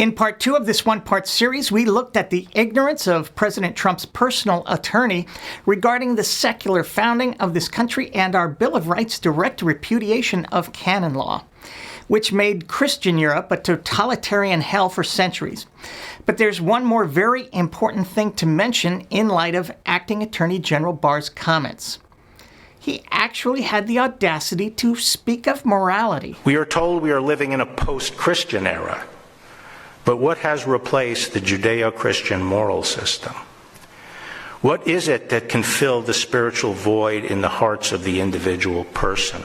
In part 2 of this one-part series, we looked at the ignorance of President Trump's personal attorney regarding the secular founding of this country and our Bill of Rights' direct repudiation of canon law, which made Christian Europe a totalitarian hell for centuries. But there's one more very important thing to mention in light of Acting Attorney General Barr's comments. He actually had the audacity to speak of morality. We are told we are living in a post-Christian era. But what has replaced the Judeo-Christian moral system? What is it that can fill the spiritual void in the hearts of the individual person?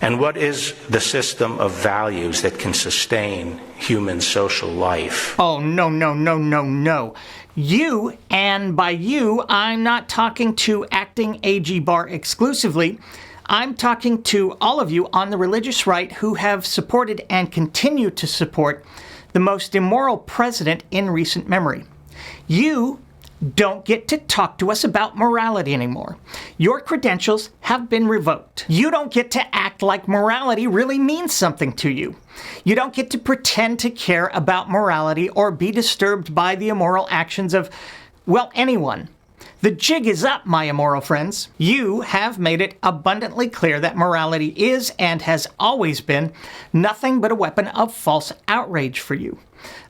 And what is the system of values that can sustain human social life? Oh, no. You, and by you, I'm not talking to Acting AG Barr exclusively. I'm talking to all of you on the religious right who have supported and continue to support the most immoral president in recent memory. You don't get to talk to us about morality anymore. Your credentials have been revoked. You don't get to act like morality really means something to you. You don't get to pretend to care about morality or be disturbed by the immoral actions of, well, anyone. The jig is up, my immoral friends. You have made it abundantly clear that morality is and has always been nothing but a weapon of false outrage for you,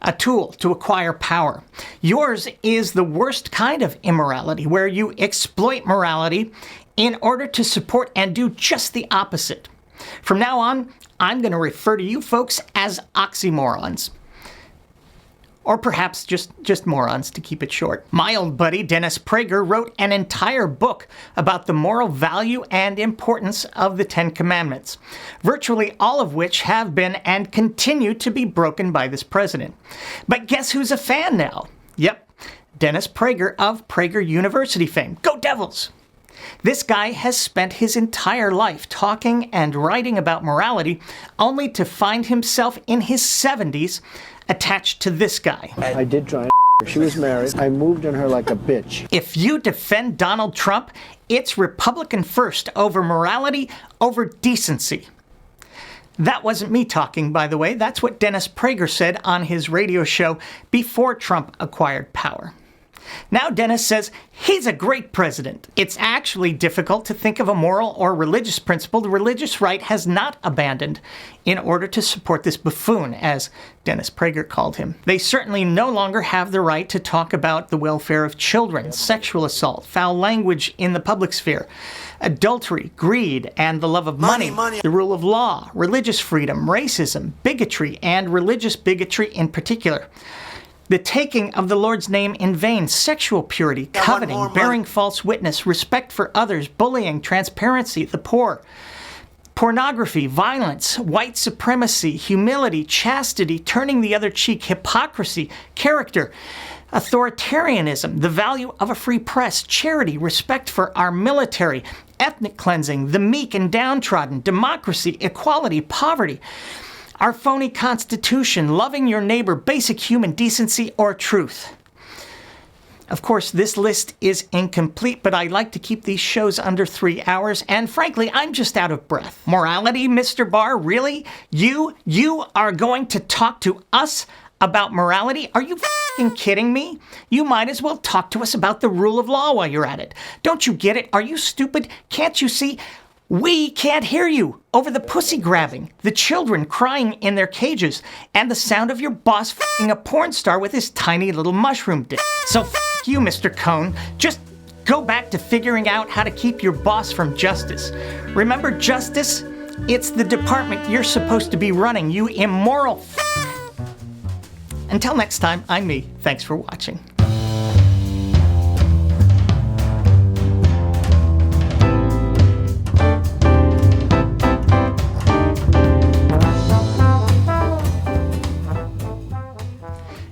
a tool to acquire power. Yours is the worst kind of immorality, where you exploit morality in order to support and do just the opposite. From now on, I'm going to refer to you folks as oxymorons. Or perhaps just morons, to keep it short. My old buddy Dennis Prager wrote an entire book about the moral value and importance of the Ten Commandments, virtually all of which have been and continue to be broken by this president. But guess who's a fan now? Yep, Dennis Prager of Prager University fame. Go Devils! This guy has spent his entire life talking and writing about morality, only to find himself in his 70s attached to this guy. I did try and her. She was married. I moved on her like a bitch. If you defend Donald Trump, it's Republican first over morality, over decency. That wasn't me talking, by the way. That's what Dennis Prager said on his radio show before Trump acquired power. Now Dennis says he's a great president. It's actually difficult to think of a moral or religious principle the religious right has not abandoned in order to support this buffoon, as Dennis Prager called him. They certainly no longer have the right to talk about the welfare of children, sexual assault, foul language in the public sphere, adultery, greed, and the love of money, the rule of law, religious freedom, racism, bigotry, and religious bigotry in particular. The taking of the Lord's name in vain, sexual purity, coveting, bearing false witness, respect for others, bullying, transparency, the poor, pornography, violence, white supremacy, humility, chastity, turning the other cheek, hypocrisy, character, authoritarianism, the value of a free press, charity, respect for our military, ethnic cleansing, the meek and downtrodden, democracy, equality, poverty, our phony constitution, loving your neighbor, basic human decency, or truth. Of course, this list is incomplete, but I like to keep these shows under 3 hours, and frankly, I'm just out of breath. Morality, Mr. Barr? Really? You are going to talk to us about morality? Are you f***ing kidding me? You might as well talk to us about the rule of law while you're at it. Don't you get it? Are you stupid? Can't you see? We can't hear you over the pussy grabbing, the children crying in their cages, and the sound of your boss f***ing a porn star with his tiny little mushroom dick. So f*** you, Mr. Cohn. Just go back to figuring out how to keep your boss from justice. Remember justice? It's the department you're supposed to be running, you immoral f***. Until next time, I'm me. Thanks for watching.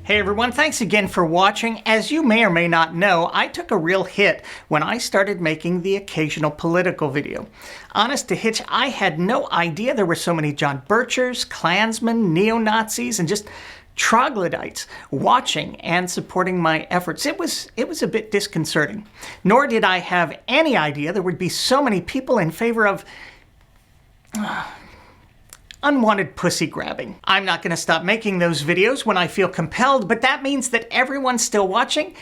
Hey everyone, thanks again for watching. As you may or may not know, I took a real hit when I started making the occasional political video. Honest to hitch, I had no idea there were so many John Birchers, Klansmen, neo-Nazis, and just troglodytes watching and supporting my efforts. It was a bit disconcerting. Nor did I have any idea there would be so many people in favor of unwanted pussy grabbing. I'm not going to stop making those videos when I feel compelled, but that means that everyone still watching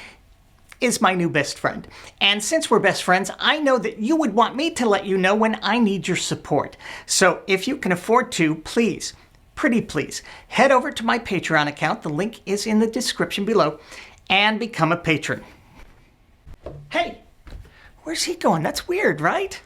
is my new best friend. And since we're best friends, I know that you would want me to let you know when I need your support. So if you can afford to, please, pretty please, head over to my Patreon account. The link is in the description below, and become a patron. Hey, where's he going? That's weird, right?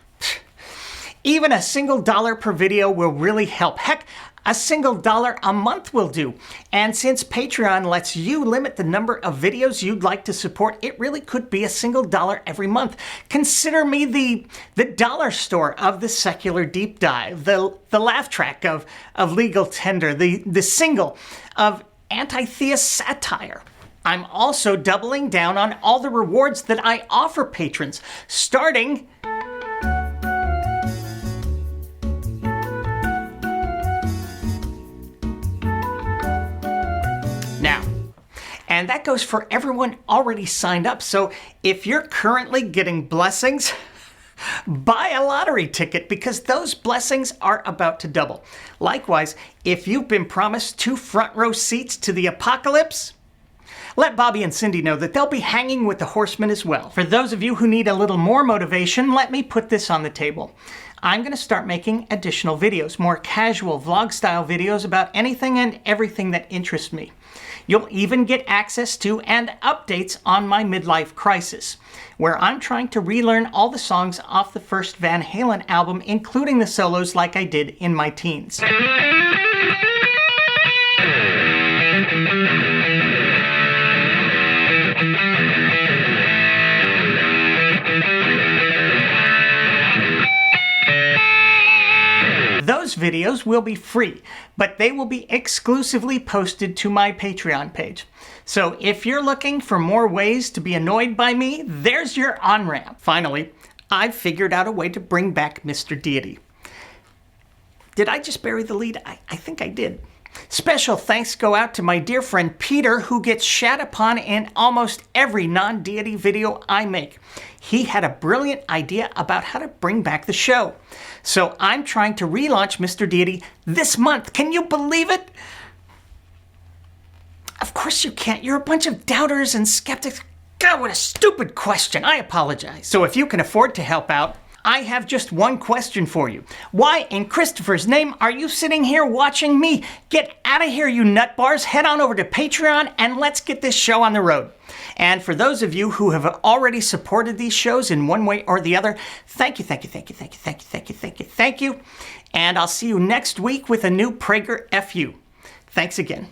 Even a single $1 per video will really help. Heck, a single $1 a month will do. And since Patreon lets you limit the number of videos you'd like to support, it really could be a single $1 every month. Consider me the dollar store of the secular deep dive, the laugh track of legal tender, the single of anti-theist satire. I'm also doubling down on all the rewards that I offer patrons, starting now. And that goes for everyone already signed up. So if you're currently getting blessings, buy a lottery ticket because those blessings are about to double. Likewise, if you've been promised 2 front row seats to the apocalypse, let Bobby and Cindy know that they'll be hanging with the horsemen as well. For those of you who need a little more motivation, let me put this on the table. I'm going to start making additional videos, more casual vlog-style videos about anything and everything that interests me. You'll even get access to and updates on my midlife crisis, where I'm trying to relearn all the songs off the first Van Halen album, including the solos like I did in my teens. Those videos will be free, but they will be exclusively posted to my Patreon page. So if you're looking for more ways to be annoyed by me, there's your on-ramp. Finally, I've figured out a way to bring back Mr. Deity. Did I just bury the lead? I think I did. Special thanks go out to my dear friend Peter, who gets shat upon in almost every non-deity video I make. He had a brilliant idea about how to bring back the show. So I'm trying to relaunch Mr. Deity this month. Can you believe it? Of course you can't. You're a bunch of doubters and skeptics. God, what a stupid question. I apologize. So if you can afford to help out, I have just one question for you. Why in Christopher's name are you sitting here watching me? Get out of here, you nutbars. Head on over to Patreon and let's get this show on the road. And for those of you who have already supported these shows in one way or the other, thank you, thank you, thank you, thank you, thank you, thank you, thank you, thank you. And I'll see you next week with a new Prager FU. Thanks again.